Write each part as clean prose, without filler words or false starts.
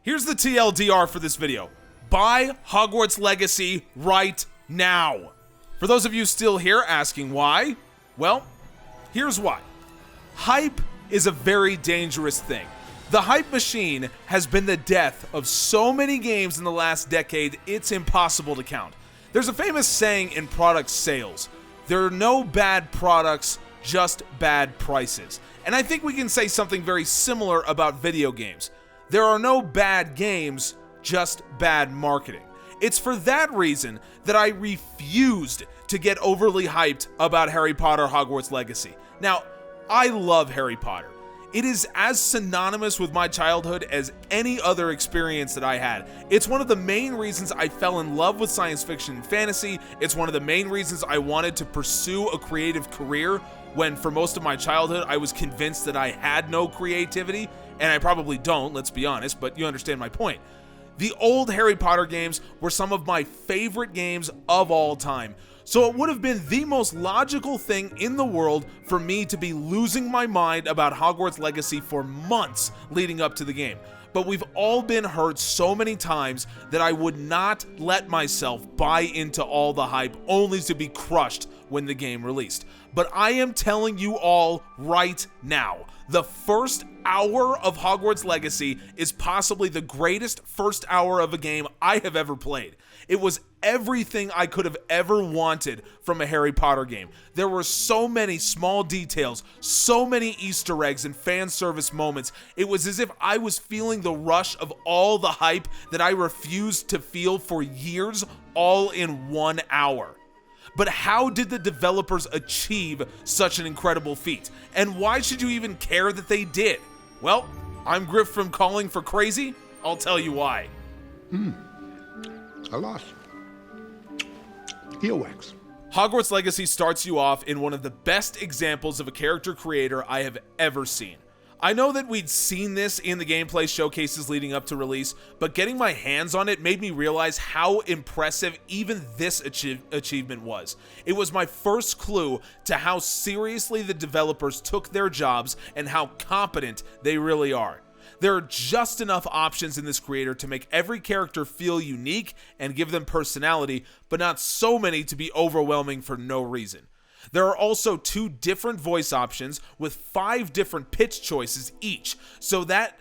Here's the TLDR for this video. Buy Hogwarts Legacy right now. For those of you still here asking why, well, here's why. Hype is a very dangerous thing. The hype machine has been the death of so many games in the last decade, it's impossible to count. There's a famous saying in product sales, there are no bad products, just bad prices. And I think we can say something very similar about video games. There are no bad games, just bad marketing. It's for that reason that I refused to get overly hyped about Harry Potter Hogwarts Legacy. Now, I love Harry Potter. It is as synonymous with my childhood as any other experience that I had. It's one of the main reasons I fell in love with science fiction and fantasy. It's one of the main reasons I wanted to pursue a creative career when for most of my childhood I was convinced that I had no creativity, and I probably don't, let's be honest, but you understand my point. The old Harry Potter games were some of my favorite games of all time. So it would have been the most logical thing in the world for me to be losing my mind about Hogwarts Legacy for months leading up to the game. But we've all been hurt so many times that I would not let myself buy into all the hype only to be crushed when the game released. But I am telling you all right now, the first hour of Hogwarts Legacy is possibly the greatest first hour of a game I have ever played. It was everything I could have ever wanted from a Harry Potter game. There were so many small details, so many Easter eggs and fan service moments. It was as if I was feeling the rush of all the hype that I refused to feel for years, all in 1 hour. But how did the developers achieve such an incredible feat? And why should you even care that they did? Well, I'm Griff from Calling for Crazy. I'll tell you why. A loss. Earwax. Hogwarts Legacy starts you off in one of the best examples of a character creator I have ever seen. I know that we'd seen this in the gameplay showcases leading up to release, but getting my hands on it made me realize how impressive even this achievement was. It was my first clue to how seriously the developers took their jobs and how competent they really are. There are just enough options in this creator to make every character feel unique and give them personality, but not so many to be overwhelming for no reason. There are also 2 different voice options with 5 different pitch choices each, so that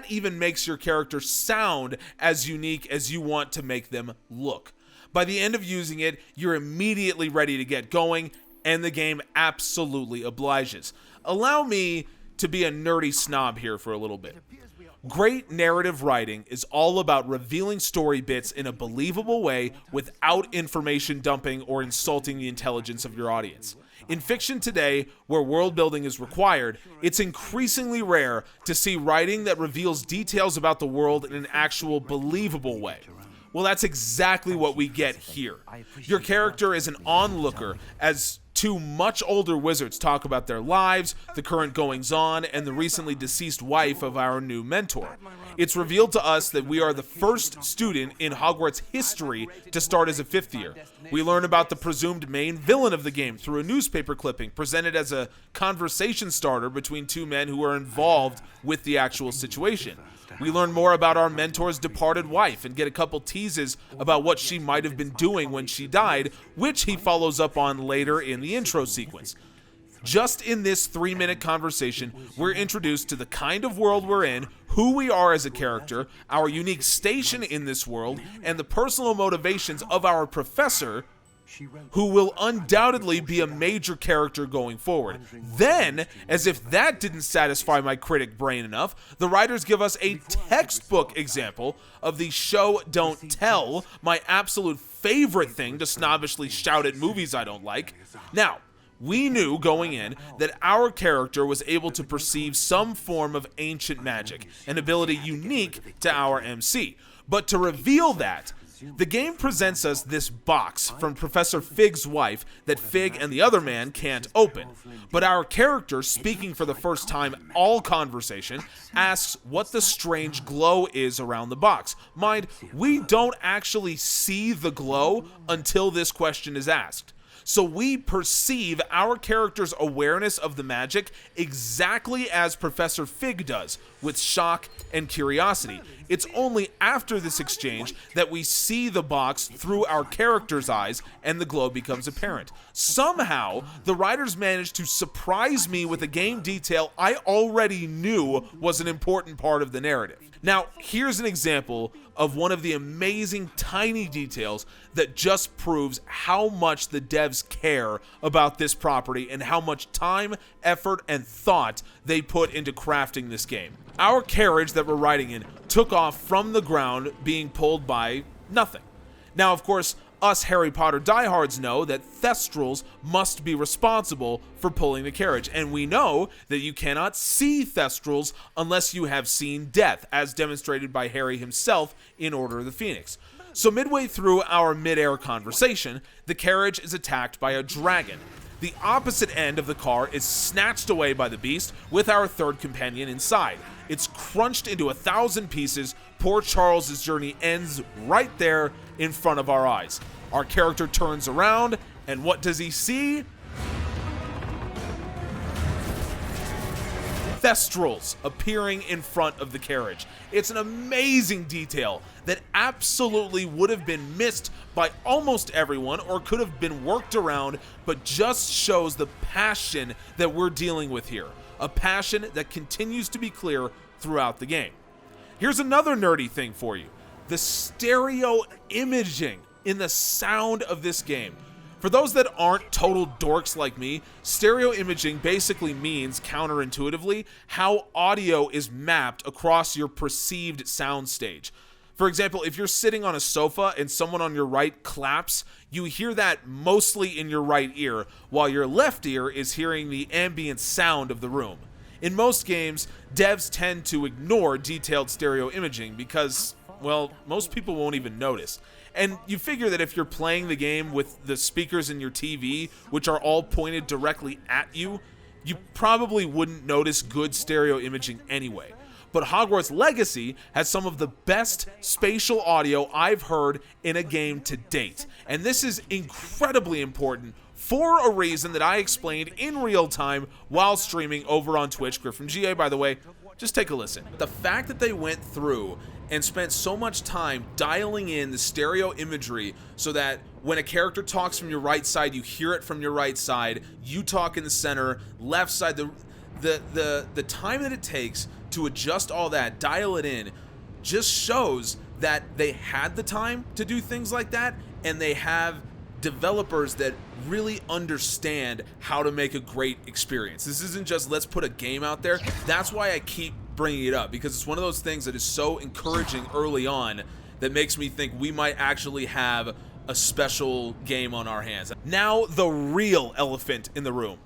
even makes your character sound as unique as you want to make them look. By the end of using it, you're immediately ready to get going, and the game absolutely obliges. Allow me to be a nerdy snob here for a little bit. Great narrative writing is all about revealing story bits in a believable way without information dumping or insulting the intelligence of your audience. In fiction today, where world building is required, it's increasingly rare to see writing that reveals details about the world in an actual believable way. Well, that's exactly what we get here. Your character is an onlooker as 2 much older wizards talk about their lives, the current goings-on, and the recently deceased wife of our new mentor. It's revealed to us that we are the first student in Hogwarts history to start as a 5th year. We learn about the presumed main villain of the game through a newspaper clipping presented as a conversation starter between 2 men who are involved with the actual situation. We learn more about our mentor's departed wife and get a couple teases about what she might have been doing when she died, which he follows up on later in the intro sequence. Just in this 3-minute conversation, we're introduced to the kind of world we're in, who we are as a character, our unique station in this world, and the personal motivations of our professor, who will undoubtedly be a major character going forward. Then, as if that didn't satisfy my critic brain enough, the writers give us a textbook example of the show don't tell, my absolute favorite thing to snobbishly shout at movies I don't like. Now, we knew going in that our character was able to perceive some form of ancient magic, an ability unique to our MC. But to reveal that, the game presents us this box from Professor Fig's wife that Fig and the other man can't open. But our character, speaking for the first time all conversation, asks what the strange glow is around the box. Mind, we don't actually see the glow until this question is asked. So we perceive our character's awareness of the magic exactly as Professor Fig does, with shock and curiosity. It's only after this exchange that we see the box through our character's eyes and the glow becomes apparent. Somehow, the writers managed to surprise me with a game detail I already knew was an important part of the narrative. Now, here's an example of one of the amazing tiny details that just proves how much the devs care about this property and how much time, effort, and thought they put into crafting this game. Our carriage that we're riding in took off from the ground being pulled by nothing. Now, of course, us Harry Potter diehards know that Thestrals must be responsible for pulling the carriage, and we know that you cannot see Thestrals unless you have seen death, as demonstrated by Harry himself in Order of the Phoenix. So midway through our mid-air conversation, the carriage is attacked by a dragon. The opposite end of the car is snatched away by the beast with our third companion inside. It's crunched into 1,000 pieces. Poor Charles's journey ends right there in front of our eyes. Our character turns around, and what does he see? Thestrals appearing in front of the carriage. It's an amazing detail that absolutely would have been missed by almost everyone or could have been worked around, but just shows the passion that we're dealing with here. A passion that continues to be clear throughout the game. Here's another nerdy thing for you. The stereo imaging in the sound of this game. For those that aren't total dorks like me, stereo imaging basically means, counterintuitively, how audio is mapped across your perceived soundstage. For example, if you're sitting on a sofa and someone on your right claps, you hear that mostly in your right ear, while your left ear is hearing the ambient sound of the room. In most games, devs tend to ignore detailed stereo imaging because, well, most people won't even notice. And you figure that if you're playing the game with the speakers in your TV, which are all pointed directly at you, you probably wouldn't notice good stereo imaging anyway. But Hogwarts Legacy has some of the best spatial audio I've heard in a game to date. And this is incredibly important for a reason that I explained in real time while streaming over on Twitch. GriffinGA, by the way, just take a listen. The fact that they went through and spent so much time dialing in the stereo imagery so that when a character talks from your right side, you hear it from your right side, you talk in the center, left side, the time that it takes to adjust all that, dial it in, just shows that they had the time to do things like that, and they have developers that really understand how to make a great experience. This isn't just let's put a game out there. That's why I keep bringing it up, because it's one of those things that is so encouraging early on that makes me think we might actually have a special game on our hands. Now, the real elephant in the room,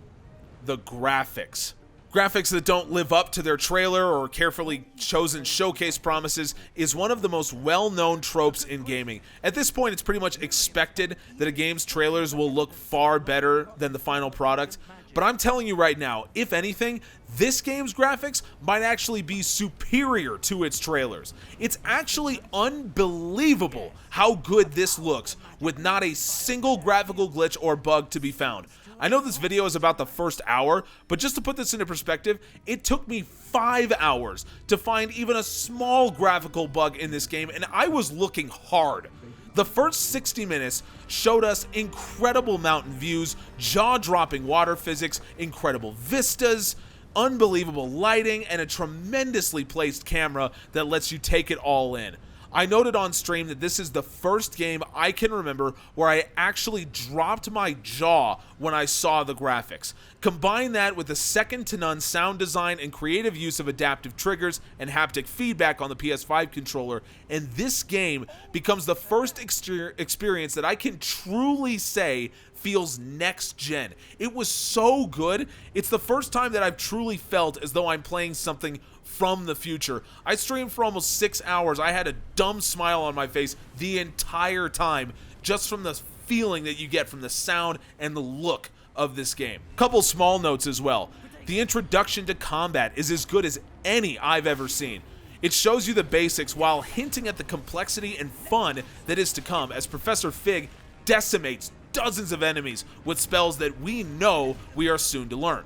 the graphics. Graphics that don't live up to their trailer or carefully chosen showcase promises is one of the most well-known tropes in gaming. At this point, it's pretty much expected that a game's trailers will look far better than the final product. But I'm telling you right now, if anything, this game's graphics might actually be superior to its trailers. It's actually unbelievable how good this looks with not a single graphical glitch or bug to be found. I know this video is about the first hour, but just to put this into perspective, it took me 5 hours to find even a small graphical bug in this game, and I was looking hard. The first 60 minutes showed us incredible mountain views, jaw-dropping water physics, incredible vistas, unbelievable lighting, and a tremendously placed camera that lets you take it all in. I noted on stream that this is the first game I can remember where I actually dropped my jaw when I saw the graphics. Combine that with the second-to-none sound design and creative use of adaptive triggers and haptic feedback on the PS5 controller, and this game becomes the first experience that I can truly say feels next gen. It was so good. It's the first time that I've truly felt as though I'm playing something from the future. I streamed for almost 6 hours. I had a dumb smile on my face the entire time, just from the feeling that you get from the sound and the look of this game. Couple small notes as well. The introduction to combat is as good as any I've ever seen. It shows you the basics while hinting at the complexity and fun that is to come as Professor Fig decimates dozens of enemies with spells that we know we are soon to learn.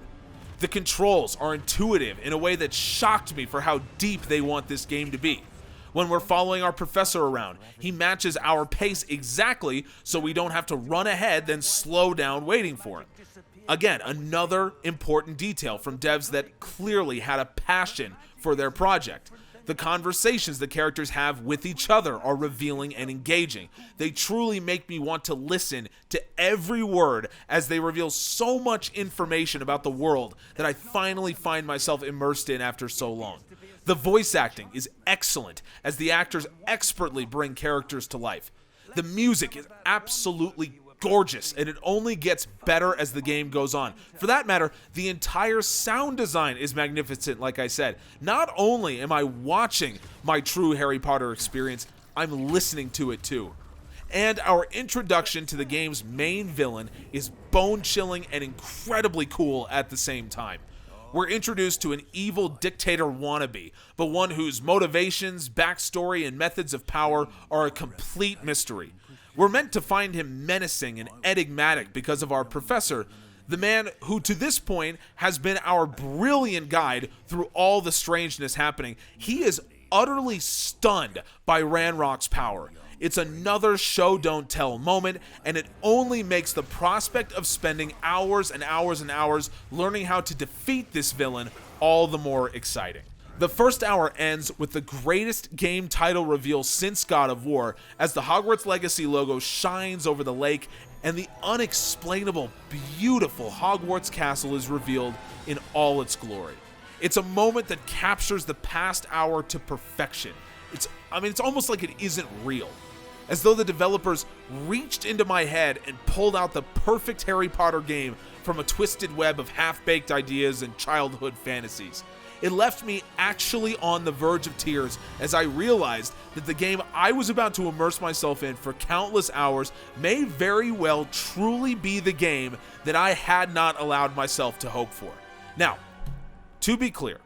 The controls are intuitive in a way that shocked me for how deep they want this game to be. When we're following our professor around, he matches our pace exactly so we don't have to run ahead then slow down waiting for him. Again, another important detail from devs that clearly had a passion for their project. The conversations the characters have with each other are revealing and engaging. They truly make me want to listen to every word as they reveal so much information about the world that I finally find myself immersed in after so long. The voice acting is excellent as the actors expertly bring characters to life. The music is absolutely gorgeous, and it only gets better as the game goes on. For that matter, the entire sound design is magnificent, like I said. Not only am I watching my true Harry Potter experience, I'm listening to it too. And our introduction to the game's main villain is bone-chilling and incredibly cool at the same time. We're introduced to an evil dictator wannabe, but one whose motivations, backstory, and methods of power are a complete mystery. We're meant to find him menacing and enigmatic because of our professor, the man who to this point has been our brilliant guide through all the strangeness happening. He is utterly stunned by Ranrock's power. It's another show don't tell moment, and it only makes the prospect of spending hours and hours and hours learning how to defeat this villain all the more exciting. The first hour ends with the greatest game title reveal since God of War, as the Hogwarts Legacy logo shines over the lake and the unexplainable, beautiful Hogwarts castle is revealed in all its glory. It's a moment that captures the past hour to perfection. It's almost like it isn't real. As though the developers reached into my head and pulled out the perfect Harry Potter game from a twisted web of half-baked ideas and childhood fantasies. It left me actually on the verge of tears as I realized that the game I was about to immerse myself in for countless hours may very well truly be the game that I had not allowed myself to hope for. Now, to be clear,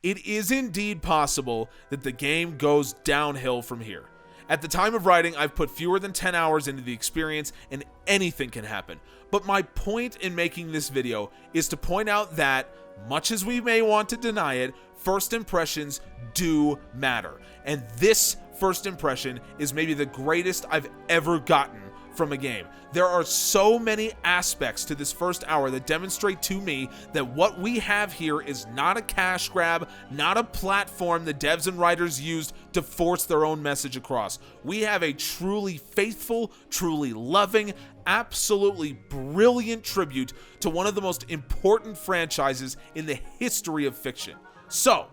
it is indeed possible that the game goes downhill from here. At the time of writing, I've put fewer than 10 hours into the experience, and anything can happen. But my point in making this video is to point out that, much as we may want to deny it, first impressions do matter. And this first impression is maybe the greatest I've ever gotten from a game. There are so many aspects to this first hour that demonstrate to me that what we have here is not a cash grab, not a platform the devs and writers used to force their own message across. We have a truly faithful, truly loving, absolutely brilliant tribute to one of the most important franchises in the history of fiction. So,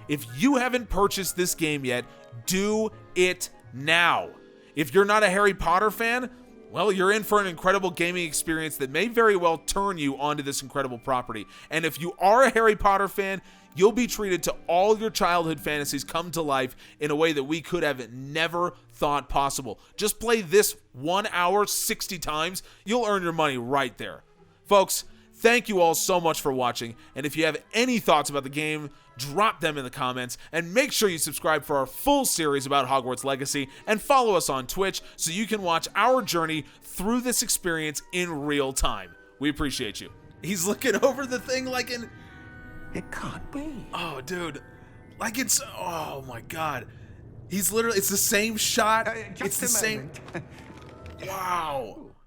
if you haven't purchased this game yet, do it now. If you're not a Harry Potter fan, well, you're in for an incredible gaming experience that may very well turn you onto this incredible property. And if you are a Harry Potter fan, you'll be treated to all your childhood fantasies come to life in a way that we could have never thought possible. Just play this 1 hour 60 times, you'll earn your money right there. Folks, thank you all so much for watching, and if you have any thoughts about the game, drop them in the comments, and make sure you subscribe for our full series about Hogwarts Legacy, and follow us on Twitch so you can watch our journey through this experience in real time. We appreciate you. He's looking over the thing like in... It can't be. Oh, dude. Like it's... Oh, my God. He's literally... It's the same shot. Just it's the a same... moment. Wow.